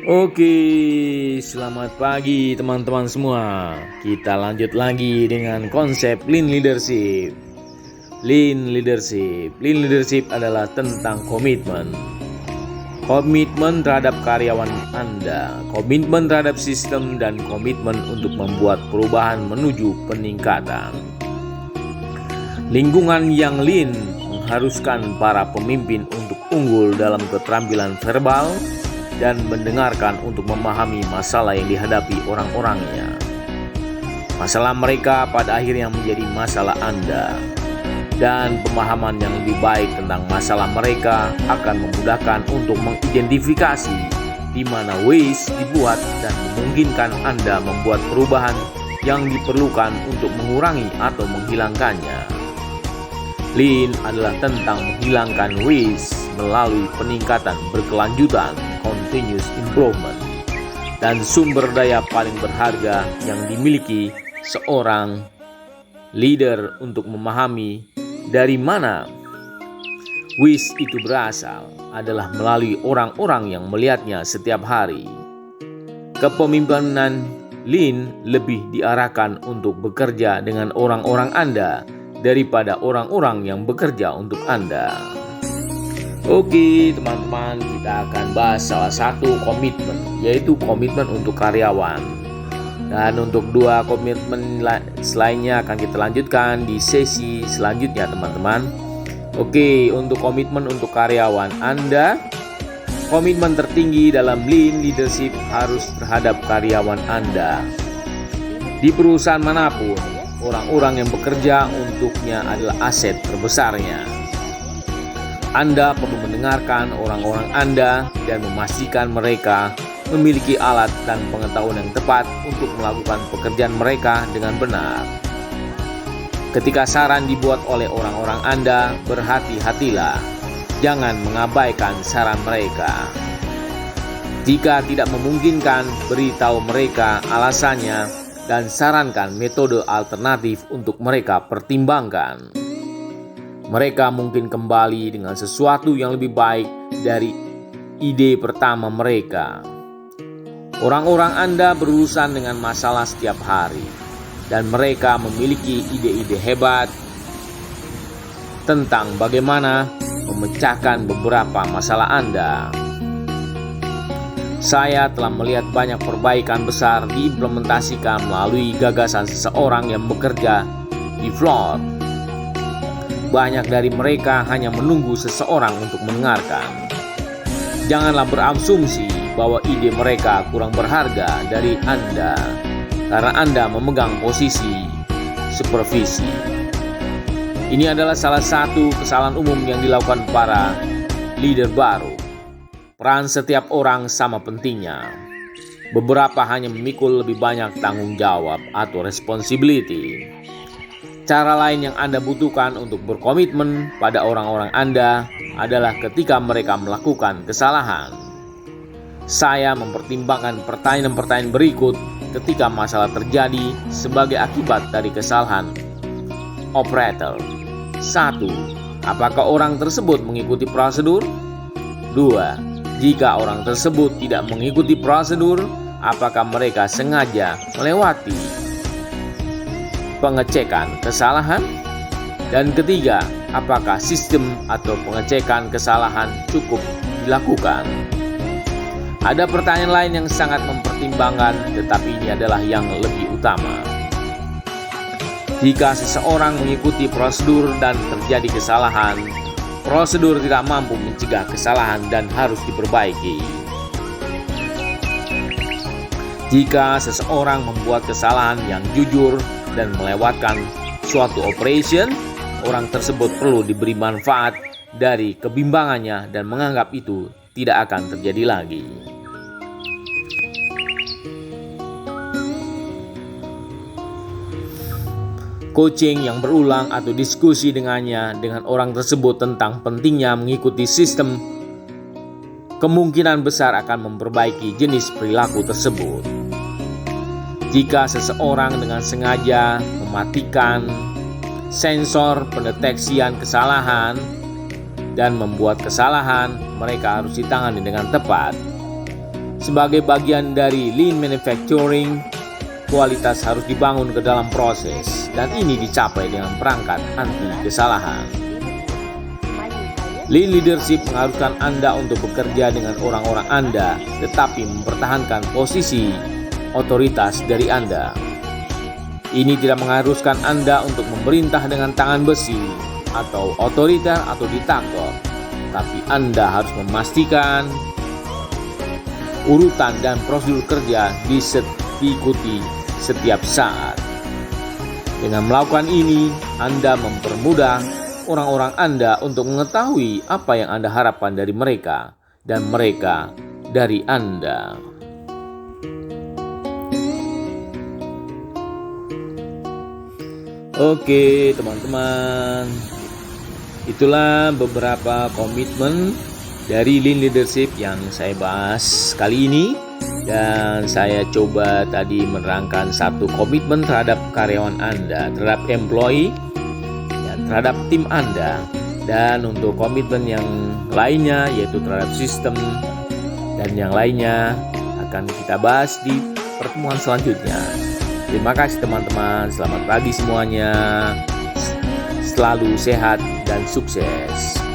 Oke, selamat pagi teman-teman semua. Kita lanjut lagi dengan konsep Lean Leadership. Lean Leadership adalah tentang komitmen. Komitmen terhadap karyawan Anda, komitmen terhadap sistem, dan komitmen untuk membuat perubahan menuju peningkatan. Lingkungan yang lean mengharuskan para pemimpin untuk unggul dalam keterampilan verbal dan mendengarkan untuk memahami masalah yang dihadapi orang-orangnya. Masalah mereka pada akhirnya menjadi masalah Anda. Dan pemahaman yang lebih baik tentang masalah mereka akan memudahkan untuk mengidentifikasi di mana waste dibuat dan memungkinkan Anda membuat perubahan yang diperlukan untuk mengurangi atau menghilangkannya. Lean adalah tentang menghilangkan waste melalui peningkatan berkelanjutan, continuous improvement, dan sumber daya paling berharga yang dimiliki seorang leader untuk memahami dari mana waste itu berasal adalah melalui orang-orang yang melihatnya setiap hari. Kepemimpinan lean lebih diarahkan untuk bekerja dengan orang-orang Anda daripada orang-orang yang bekerja untuk Anda. Oke teman-teman, kita akan bahas salah satu komitmen, yaitu komitmen untuk karyawan. Dan untuk dua komitmen selainnya akan kita lanjutkan di sesi selanjutnya teman-teman. Oke, untuk komitmen untuk karyawan Anda, komitmen tertinggi dalam Lean Leadership harus terhadap karyawan Anda. Di perusahaan manapun, orang-orang yang bekerja untuknya adalah aset terbesarnya. Anda perlu mendengarkan orang-orang Anda dan memastikan mereka memiliki alat dan pengetahuan yang tepat untuk melakukan pekerjaan mereka dengan benar. Ketika saran dibuat oleh orang-orang Anda, berhati-hatilah. Jangan mengabaikan saran mereka. Jika tidak memungkinkan, beritahu mereka alasannya dan sarankan metode alternatif untuk mereka pertimbangkan. Mereka mungkin kembali dengan sesuatu yang lebih baik dari ide pertama mereka. Orang-orang Anda berurusan dengan masalah setiap hari, dan mereka memiliki ide-ide hebat tentang bagaimana memecahkan beberapa masalah Anda. Saya telah melihat banyak perbaikan besar diimplementasikan melalui gagasan seseorang yang bekerja di floor. Banyak dari mereka hanya menunggu seseorang untuk mendengarkan. Janganlah berasumsi bahwa ide mereka kurang berharga dari Anda karena Anda memegang posisi supervisi. Ini adalah salah satu kesalahan umum yang dilakukan para leader baru. Peran setiap orang sama pentingnya. Beberapa hanya memikul lebih banyak tanggung jawab atau responsibility. Cara lain yang Anda butuhkan untuk berkomitmen pada orang-orang Anda adalah ketika mereka melakukan kesalahan. Saya mempertimbangkan pertanyaan-pertanyaan berikut ketika masalah terjadi sebagai akibat dari kesalahan operator. 1. Apakah orang tersebut mengikuti prosedur? 2. Jika orang tersebut tidak mengikuti prosedur, apakah mereka sengaja melewati pengecekan kesalahan? Dan ketiga, apakah sistem atau pengecekan kesalahan cukup dilakukan? Ada pertanyaan lain yang sangat mempertimbangkan, tetapi ini adalah yang lebih utama. Jika seseorang mengikuti prosedur dan terjadi kesalahan, prosedur tidak mampu mencegah kesalahan dan harus diperbaiki. Jika seseorang membuat kesalahan yang jujur dan melewatkan suatu operation, orang tersebut perlu diberi manfaat dari kebimbangannya dan menganggap itu tidak akan terjadi lagi. Coaching yang berulang atau diskusi dengan orang tersebut tentang pentingnya mengikuti sistem kemungkinan besar akan memperbaiki jenis perilaku tersebut. Jika seseorang dengan sengaja mematikan sensor pendeteksian kesalahan dan membuat kesalahan, mereka harus ditangani dengan tepat. Sebagai bagian dari lean manufacturing, kualitas harus dibangun ke dalam proses, dan ini dicapai dengan perangkat anti kesalahan. Lean leadership mengharuskan Anda untuk bekerja dengan orang-orang Anda, tetapi mempertahankan posisi otoritas dari Anda. Ini tidak mengharuskan Anda untuk memerintah dengan tangan besi atau otoriter atau diktator, tapi Anda harus memastikan urutan dan prosedur kerja diikuti setiap saat. Dengan melakukan ini, Anda mempermudah orang-orang Anda untuk mengetahui apa yang Anda harapkan dari mereka dan mereka dari Anda. Oke, teman-teman. Itulah beberapa komitmen dari lean leadership yang saya bahas kali ini, dan saya coba tadi menerangkan satu komitmen terhadap karyawan Anda, terhadap employee, terhadap tim Anda, dan untuk komitmen yang lainnya yaitu terhadap sistem dan yang lainnya akan kita bahas di pertemuan selanjutnya. Terima kasih teman-teman, selamat pagi semuanya, selalu sehat dan sukses.